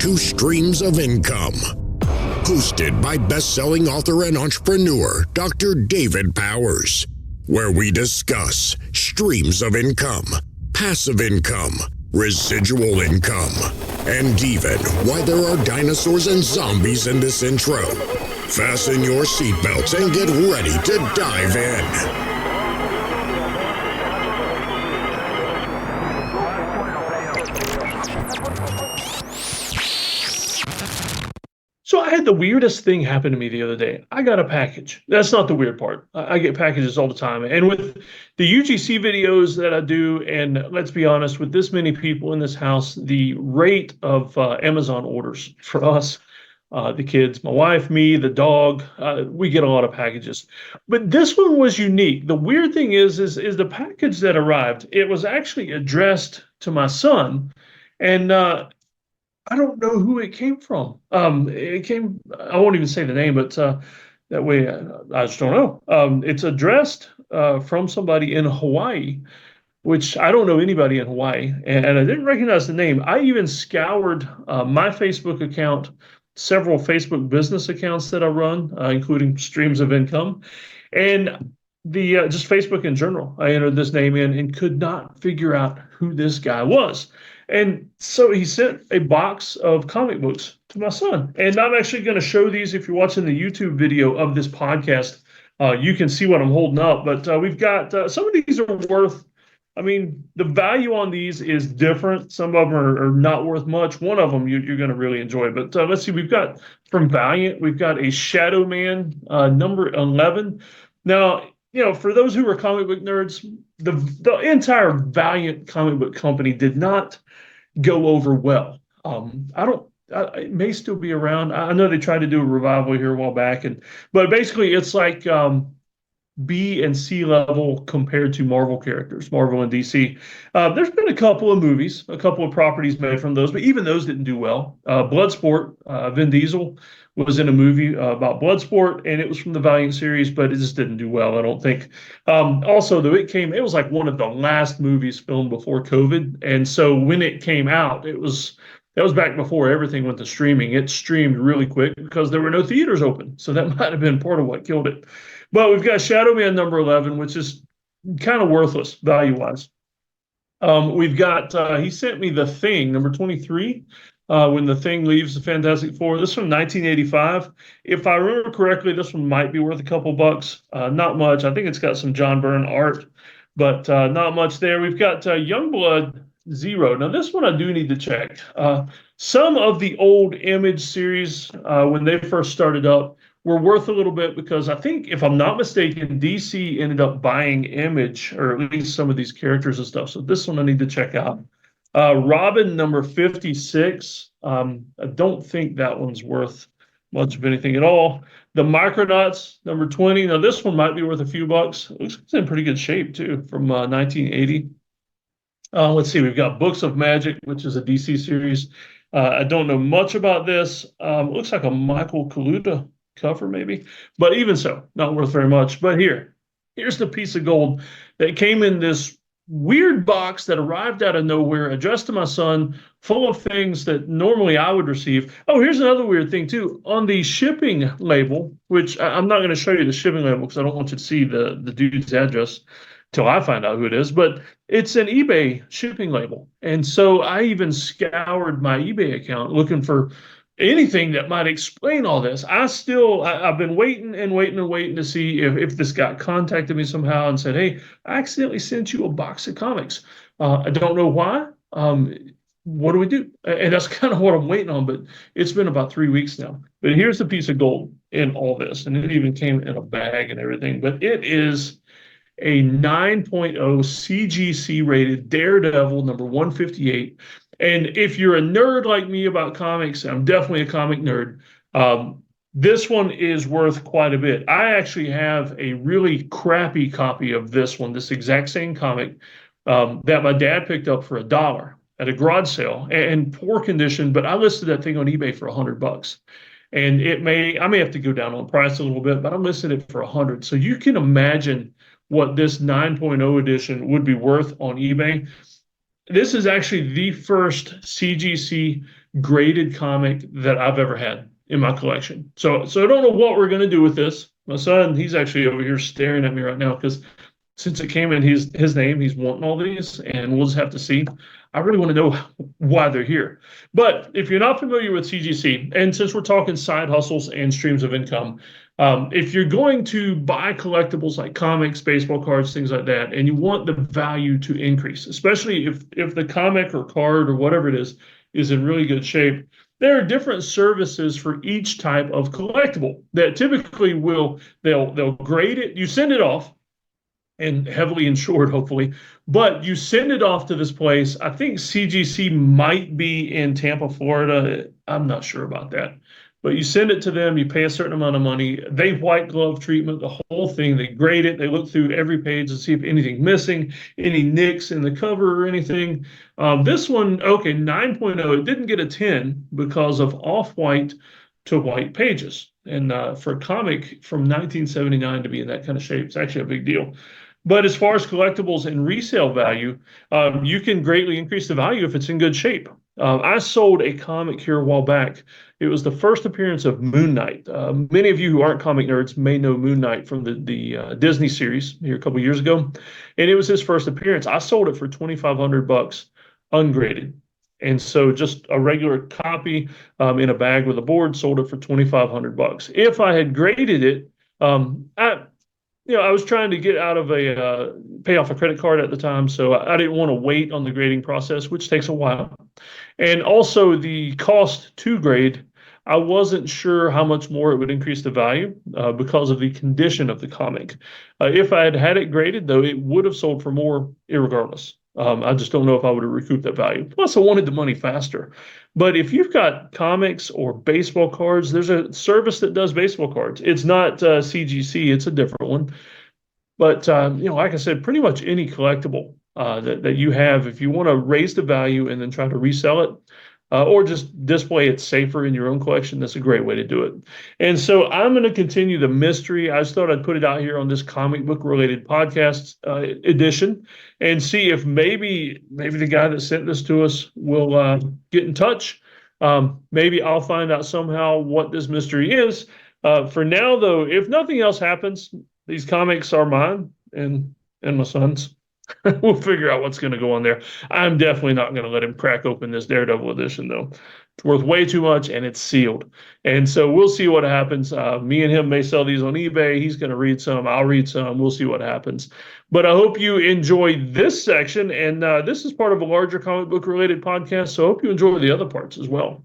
to Streams of Income. Hosted by best-selling author and entrepreneur Dr. David Powers, where we discuss streams of income, passive income, residual income, and even why there are dinosaurs and zombies in this intro. Fasten your seatbelts and get ready to dive in. So I had the weirdest thing happen to me the other day. I got a package. That's not the weird part. I get packages all the time. And with the UGC videos that I do, and let's be honest, with this many people in this house, the rate of Amazon orders for us, the kids, my wife, me, the dog, we get a lot of packages. But this one was unique. The weird thing is the package that arrived, it was actually addressed to my son. And I don't know who it came from. It came, I won't even say the name, but that way I just don't know. It's addressed from somebody in Hawaii, which I don't know anybody in Hawaii, and I didn't recognize the name. I even scoured my Facebook account, several Facebook business accounts that I run, including Streams of Income, and the just Facebook in general. I entered this name in and could not figure out who this guy was. And so he sent a box of comic books to my son. And I'm actually going to show these. If you're watching the YouTube video of this podcast, you can see what I'm holding up. But we've got some of these are worth, I mean, the value on these is different. Some of them are not worth much. One of them you're going to really enjoy. But let's see, we've got from Valiant, we've got a Shadow Man number 11. Now, you know, for those who are comic book nerds, the entire Valiant comic book company did not go over well. It may still be around. I know they tried to do a revival here a while back, but basically it's like B and C level compared to Marvel characters, Marvel and DC. There's been a couple of movies, a couple of properties made from those, but even those didn't do well. Bloodsport, Vin Diesel was in a movie about Bloodsport, and it was from the Valiant series, but it just didn't do well, I don't think. Also, though, it was like one of the last movies filmed before COVID, and so when it came out, that was back before everything went to streaming. It streamed really quick because there were no theaters open, so that might have been part of what killed it. But we've got Shadow Man number 11, which is kind of worthless value-wise. We've got, he sent me The Thing, number 23, when The Thing leaves the Fantastic Four. This is from 1985. If I remember correctly, this one might be worth a couple bucks. Not much. I think it's got some John Byrne art, but not much there. We've got Youngblood Zero. Now, this one I do need to check. Some of the old Image series, when they first started up, were worth a little bit because I think, if I'm not mistaken, DC ended up buying Image, or at least some of these characters and stuff. So this one I need to check out. Robin number 56. I don't think that one's worth much of anything at all. The Micronauts number 20. Now this one might be worth a few bucks. It looks like it's in pretty good shape too, from 1980. Let's see, we've got Books of Magic, which is a DC series. I don't know much about this. It looks like a Michael Kaluta cover maybe, but even so, not worth very much. But here's the piece of gold that came in this weird box that arrived out of nowhere, addressed to my son, full of things that normally I would receive. Oh, here's another weird thing too. On the shipping label, which I'm not going to show you the shipping label because I don't want you to see the dude's address till I find out who it is, but it's an eBay shipping label. And so I even scoured my eBay account looking for anything that might explain all this. I've been waiting to see if this guy contacted me somehow and said, hey, I accidentally sent you a box of comics. I don't know why. What do we do? And that's kind of what I'm waiting on, but it's been about 3 weeks now. But here's the piece of gold in all this, and it even came in a bag and everything, but it is a 9.0 CGC rated Daredevil number 158. And if you're a nerd like me about comics, I'm definitely a comic nerd, this one is worth quite a bit. I actually have a really crappy copy of this one, this exact same comic, that my dad picked up for $1 at a garage sale, and poor condition, but I listed that thing on eBay for $100. And I may have to go down on price a little bit, but I listed it for $100. So you can imagine what this 9.0 edition would be worth on eBay. This is actually the first CGC graded comic that I've ever had in my collection. So I don't know what we're going to do with this. My son, he's actually over here staring at me right now because since it came in his name, he's wanting all these, and we'll just have to see. I really want to know why they're here. But if you're not familiar with CGC, and since we're talking side hustles and streams of income, if you're going to buy collectibles like comics, baseball cards, things like that, and you want the value to increase, especially if the comic or card or whatever it is in really good shape, there are different services for each type of collectible that typically they'll grade it. You send it off and heavily insured, hopefully. But you send it off to this place. I think CGC might be in Tampa, Florida. I'm not sure about that. But you send it to them, you pay a certain amount of money. They white glove treatment, the whole thing. They grade it. They look through every page to see if anything's missing, any nicks in the cover or anything. This one, okay, 9.0. It didn't get a 10 because of off-white to white pages. And for a comic from 1979 to be in that kind of shape, it's actually a big deal. But as far as collectibles and resale value, you can greatly increase the value if it's in good shape. I sold a comic here a while back. It was the first appearance of Moon Knight. Many of you who aren't comic nerds may know Moon Knight from the Disney series here a couple years ago, and it was his first appearance. I sold it for $2,500 ungraded. And so just a regular copy in a bag with a board, sold it for $2,500. If I had graded it, I was trying to get out of pay off a credit card at the time, so I didn't want to wait on the grading process, which takes a while. And also the cost to grade, I wasn't sure how much more it would increase the value because of the condition of the comic. If I had had it graded, though, it would have sold for more irregardless. I just don't know if I would have recouped that value. Plus, I wanted the money faster. But if you've got comics or baseball cards, there's a service that does baseball cards. It's not CGC, it's a different one. But like I said, pretty much any collectible that you have, if you want to raise the value and then try to resell it, or just display it safer in your own collection, that's a great way to do it. And so I'm going to continue the mystery. I just thought I'd put it out here on this comic book related podcast edition and see if maybe the guy that sent this to us will get in touch. Maybe I'll find out somehow what this mystery is. For now, though, if nothing else happens, these comics are mine and my son's. We'll figure out what's going to go on there. I'm definitely not going to let him crack open this Daredevil edition, though. It's worth way too much, and it's sealed. And so we'll see what happens. Me and him may sell these on eBay. He's going to read some. I'll read some. We'll see what happens. But I hope you enjoy this section, and this is part of a larger comic book-related podcast, so I hope you enjoy the other parts as well.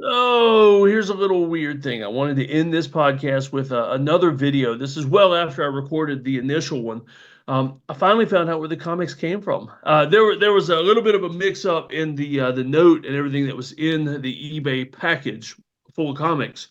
Oh, here's a little weird thing. I wanted to end this podcast with another video. This is well after I recorded the initial one. I finally found out where the comics came from. There was a little bit of a mix-up in the note and everything that was in the eBay package full of comics.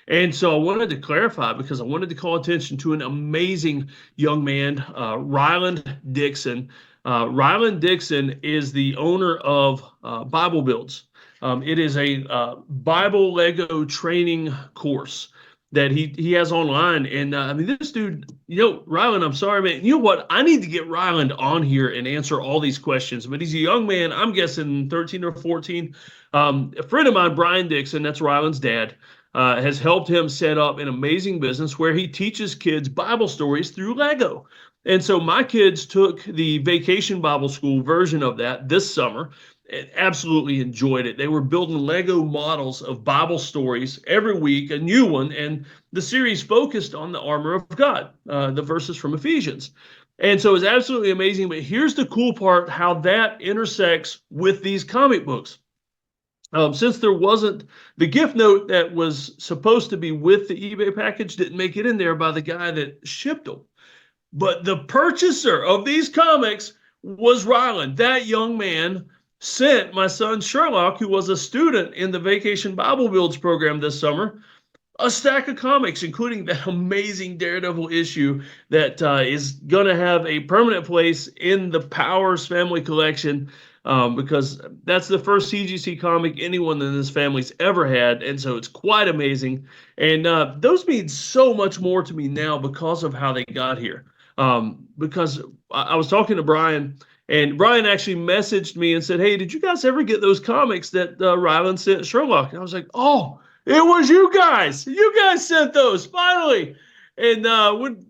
And so I wanted to clarify because I wanted to call attention to an amazing young man, Ryland Dixon. Ryland Dixon is the owner of Bible Builds. It is a Bible Lego training course that he has online. And I mean, this dude, Ryland, I'm sorry, man. You know what? I need to get Ryland on here and answer all these questions. But he's a young man, I'm guessing 13 or 14. A friend of mine, Brian Dixon, that's Ryland's dad, has helped him set up an amazing business where he teaches kids Bible stories through Lego. And so my kids took the Vacation Bible School version of that this summer and absolutely enjoyed it. They were building Lego models of Bible stories every week, a new one, and the series focused on the armor of God, the verses from Ephesians. And so it's absolutely amazing. But here's the cool part, how that intersects with these comic books. Since there wasn't the gift note that was supposed to be with the eBay package, didn't make it in there by the guy that shipped them. But the purchaser of these comics was Ryland. That young man sent my son Sherlock, who was a student in the Vacation Bible Builds program this summer, a stack of comics, including that amazing Daredevil issue that is going to have a permanent place in the Powers family collection because that's the first CGC comic anyone in this family's ever had, and so it's quite amazing. And those mean so much more to me now because of how they got here. Because I was talking to Brian, And Brian actually messaged me and said, "Hey, did you guys ever get those comics that Ryland sent Sherlock?" And I was like, "Oh, it was you guys. You guys sent those finally." And when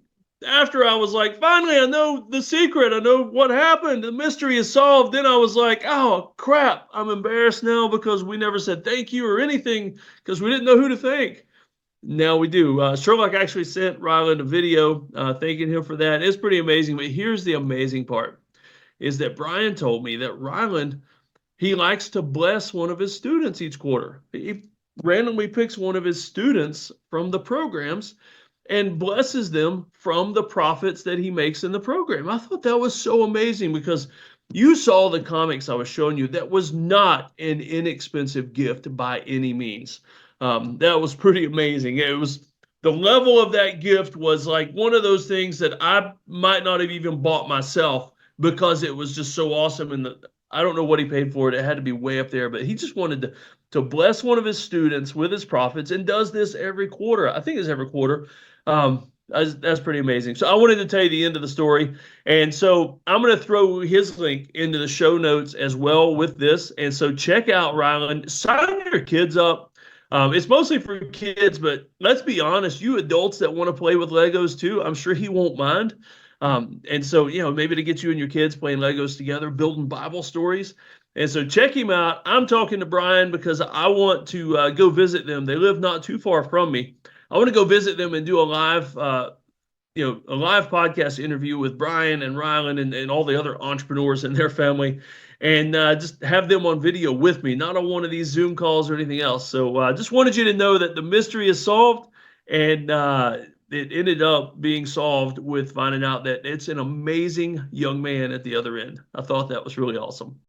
after I was like, "Finally, I know the secret. I know what happened. The mystery is solved." Then I was like, "Oh crap! I'm embarrassed now because we never said thank you or anything because we didn't know who to thank." Now we do. Sherlock actually sent Ryland a video thanking him for that. It's pretty amazing. But here's the amazing part is that Brian told me that Ryland, he likes to bless one of his students each quarter. He randomly picks one of his students from the programs and blesses them from the profits that he makes in the program. I thought that was so amazing because you saw the comics I was showing you. That was not an inexpensive gift by any means. That was pretty amazing. It was the level of that gift was like one of those things that I might not have even bought myself because it was just so awesome. And I don't know what he paid for it. It had to be way up there, but he just wanted to bless one of his students with his profits and does this every quarter. I think it's every quarter. That's pretty amazing. So I wanted to tell you the end of the story. And so I'm going to throw his link into the show notes as well with this. And so check out Ryland. Sign your kids up. It's mostly for kids, but let's be honest, you adults that want to play with Legos too, I'm sure he won't mind. And so, maybe to get you and your kids playing Legos together, building Bible stories. And so check him out. I'm talking to Brian because I want to go visit them. They live not too far from me. I want to go visit them and do a live, a live podcast interview with Brian and Ryland and all the other entrepreneurs and their family, and just have them on video with me, not on one of these Zoom calls or anything else. So I just wanted you to know that the mystery is solved, and it ended up being solved with finding out that it's an amazing young man at the other end. I thought that was really awesome.